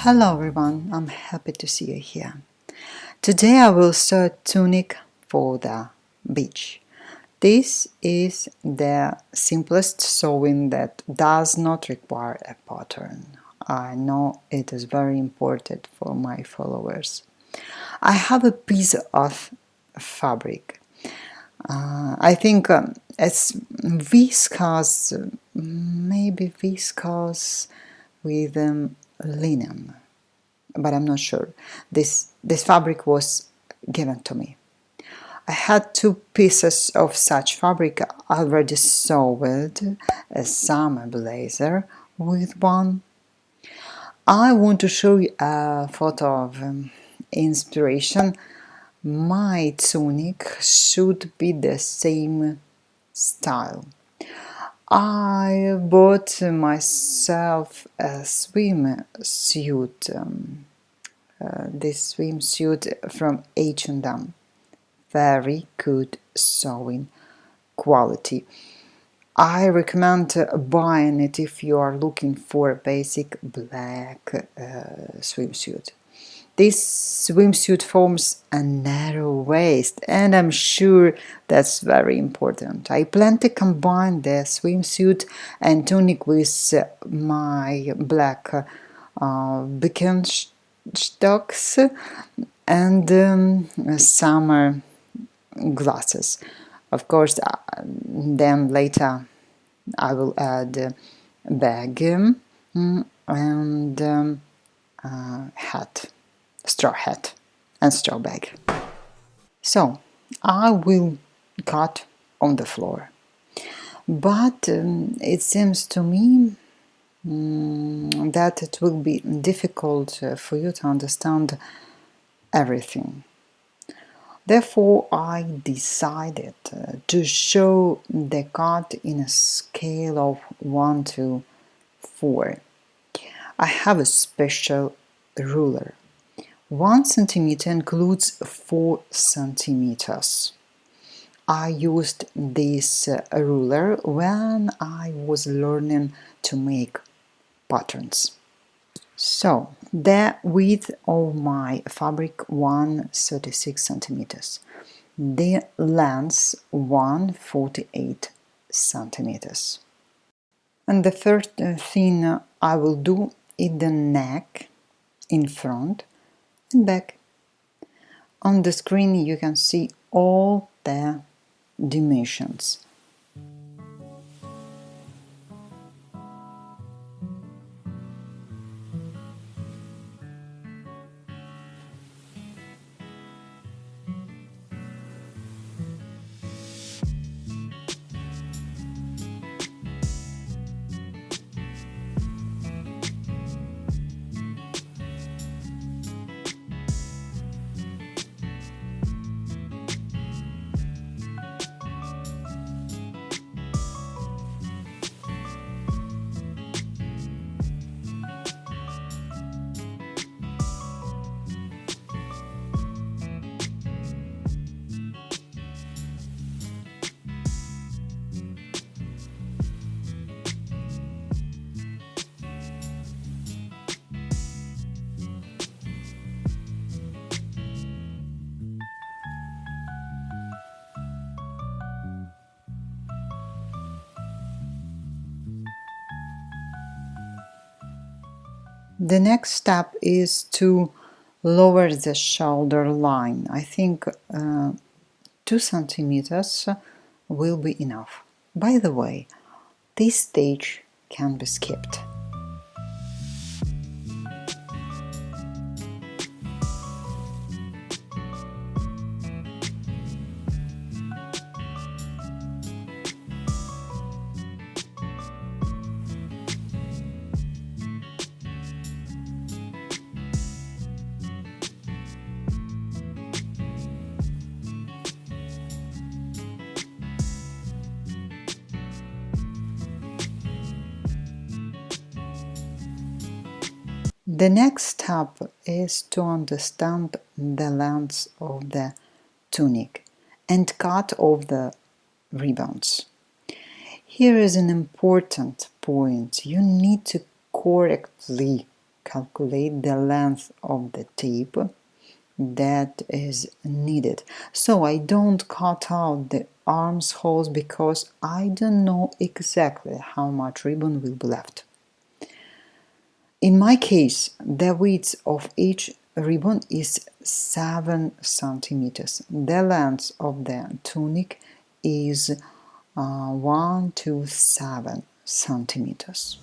Hello everyone, I'm happy to see you here. Today I will sew a tunic for the beach. This is the simplest sewing that does not require a pattern. I know it is very important for my followers. I have a piece of fabric. I think it's viscose, maybe viscose with linen, but I'm not sure. This fabric was given to me. I had two pieces of such fabric already sewed, a summer blazer with one. I want to show you a photo of inspiration. My tunic should be the same style. I bought myself a swimsuit, this swimsuit from H&M. Very good sewing quality. I recommend buying it if you are looking for a basic black swimsuit. This swimsuit forms a narrow waist, and I'm sure that's very important. I plan to combine the swimsuit and tunic with my black Birkenstocks and summer glasses. Of course, then later I will add a bag and hat. Straw hat and straw bag. So I will cut on the floor, but it seems to me that it will be difficult for you to understand everything. Therefore, I decided to show the cut in a scale of 1 to 4. I have a special ruler. 1 centimeter includes 4 centimeters. I used this ruler when I was learning to make patterns. So, the width of my fabric 136 centimeters. The length 148 centimeters. And the first thing I will do is the neck in front and back. On the screen you can see all the dimensions. The next step is to lower the shoulder line. I think 2 centimeters will be enough. By the way, this stage can be skipped. The next step is to understand the length of the tunic and cut off the ribbons. Here is an important point. You need to correctly calculate the length of the tape that is needed. So I don't cut out the armholes because I don't know exactly how much ribbon will be left. In my case, the width of each ribbon is 7 centimeters. The length of the tunic is 1 to 7 centimeters.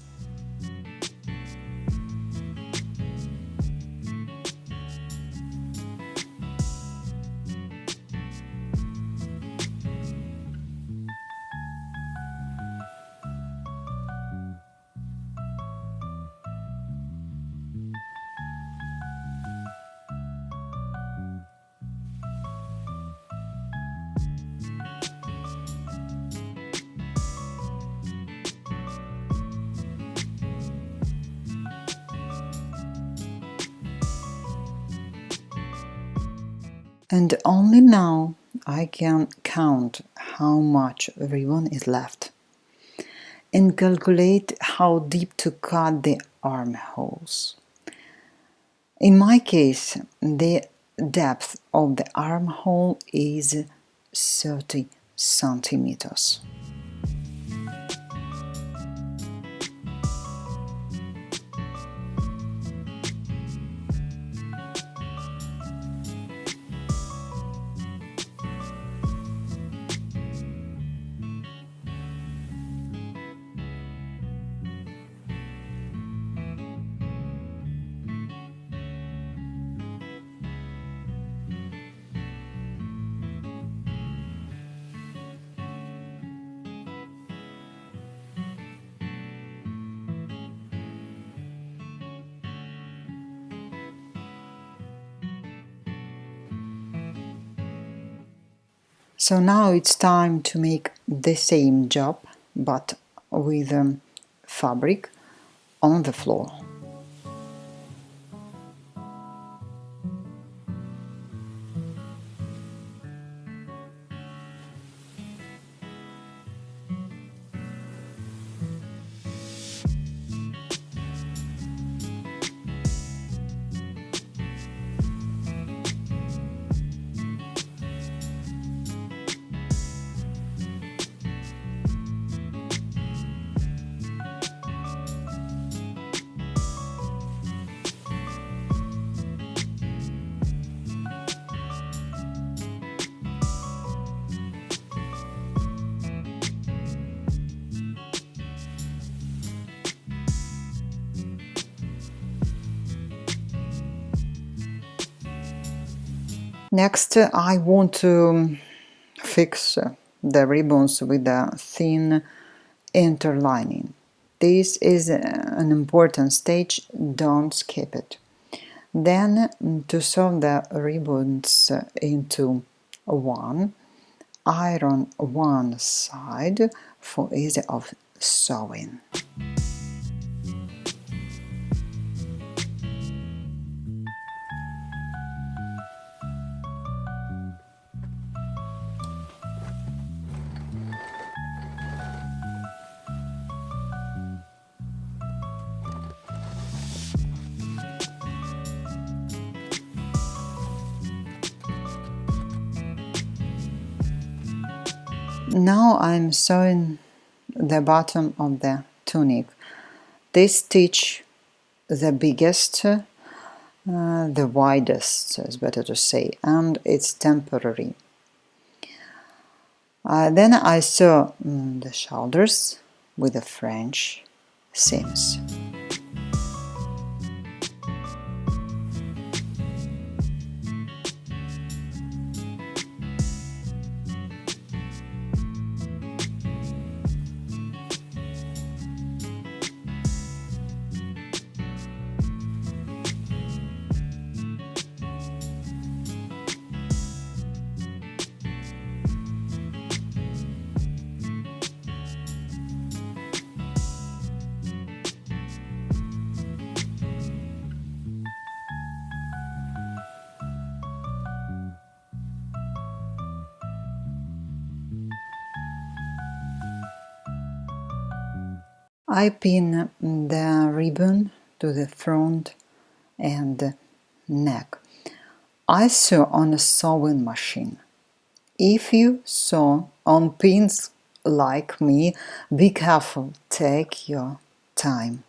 And only now I can count how much ribbon is left and calculate how deep to cut the armholes. In my case, the depth of the armhole is 30 centimeters. So now it's time to make the same job, but with fabric on the floor. Next, I want to fix the ribbons with a thin interlining. This is an important stage, don't skip it. Then, to sew the ribbons into one, iron one side for ease of sewing. Now I'm sewing the bottom of the tunic. This stitch the biggest, the widest is better to say, and it's temporary. Then I sew the shoulders with the French seams. I pin the ribbon to the front and neck. I sew on a sewing machine. If you sew on pins like me, be careful, take your time.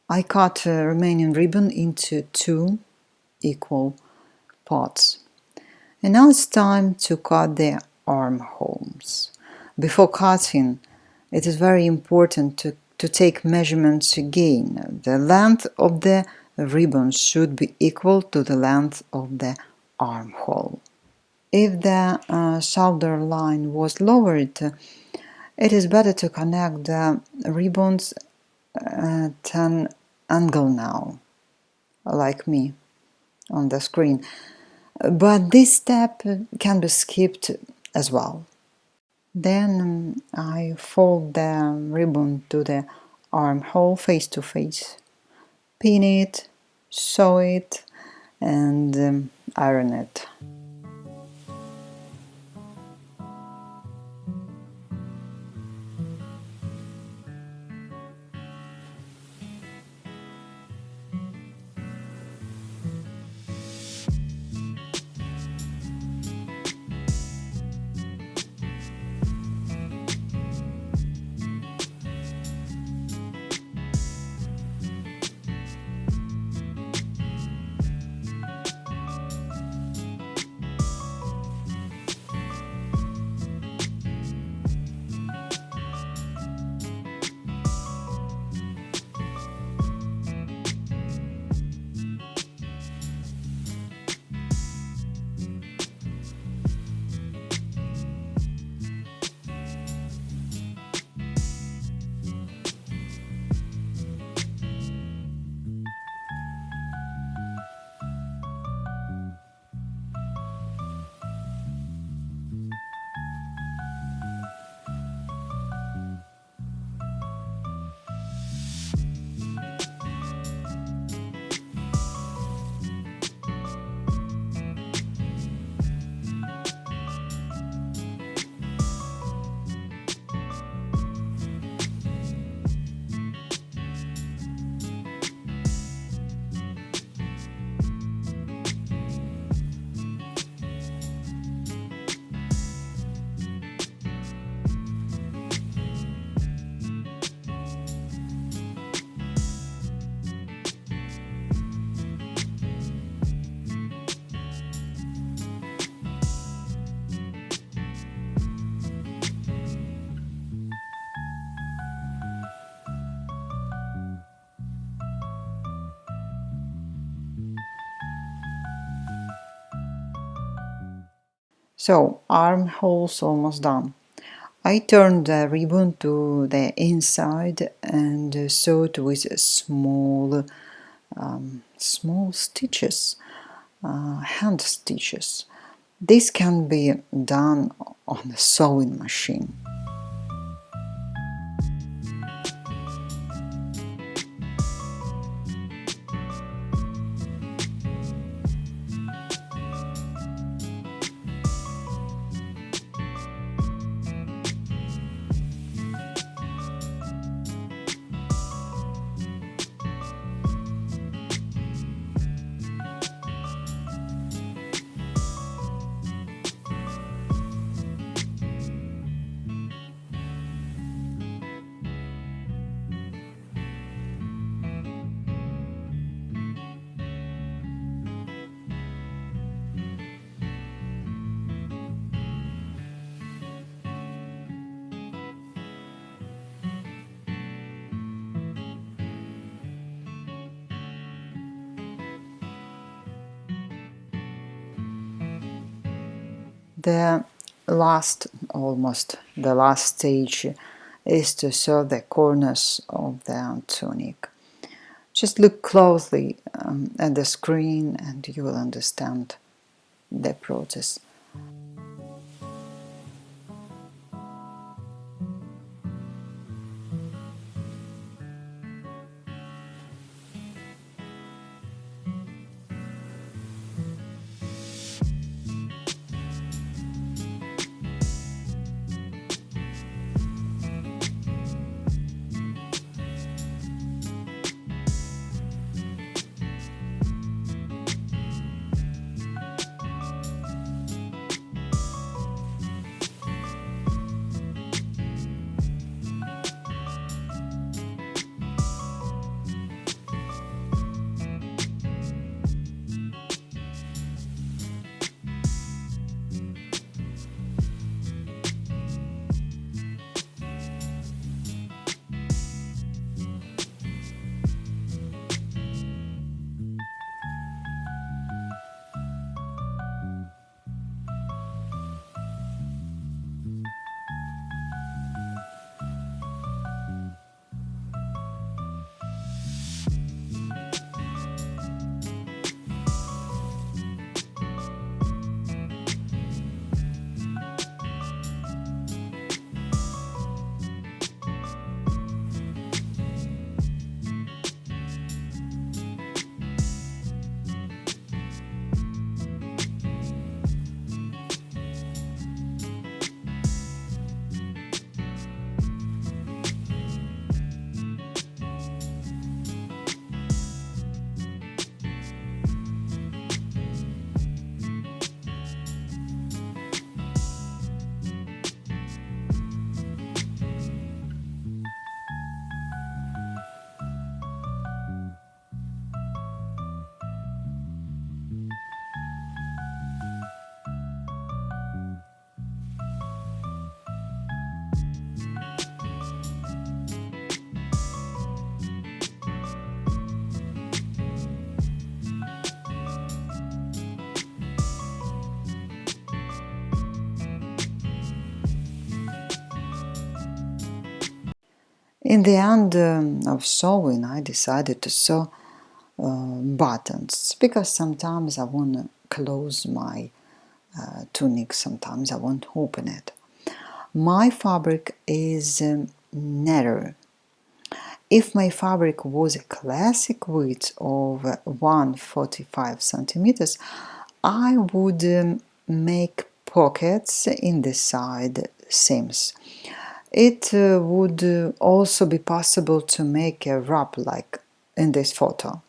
I cut remaining ribbon into 2 equal parts. And now it's time to cut the armholes. Before cutting, it is very important to take measurements again. The length of the ribbon should be equal to the length of the armhole. If the shoulder line was lowered, it is better to connect the ribbons at an angle now, like me on the screen. But this step can be skipped as well. Then I fold the ribbon to the armhole face to face, pin it, sew it, and iron it. So, armholes almost done. I turned the ribbon to the inside and sewed with small stitches, hand stitches. This can be done on a sewing machine. The almost the last stage is to sew the corners of the tunic. Just look closely at the screen and you will understand the process. In the end of sewing, I decided to sew buttons because sometimes I want to close my tunic, sometimes I won't open it. My fabric is narrow. If my fabric was a classic width of 145 centimeters, I would make pockets in the side seams. It would also be possible to make a wrap like in this photo.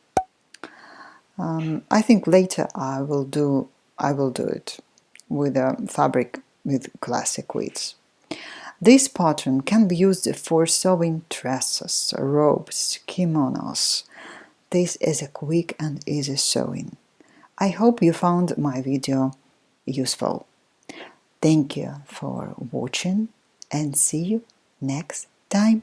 I think later I will do it with a fabric with classic widths. This pattern can be used for sewing dresses, robes, kimonos. This is a quick and easy sewing. I hope you found my video useful. Thank you for watching and see you next time.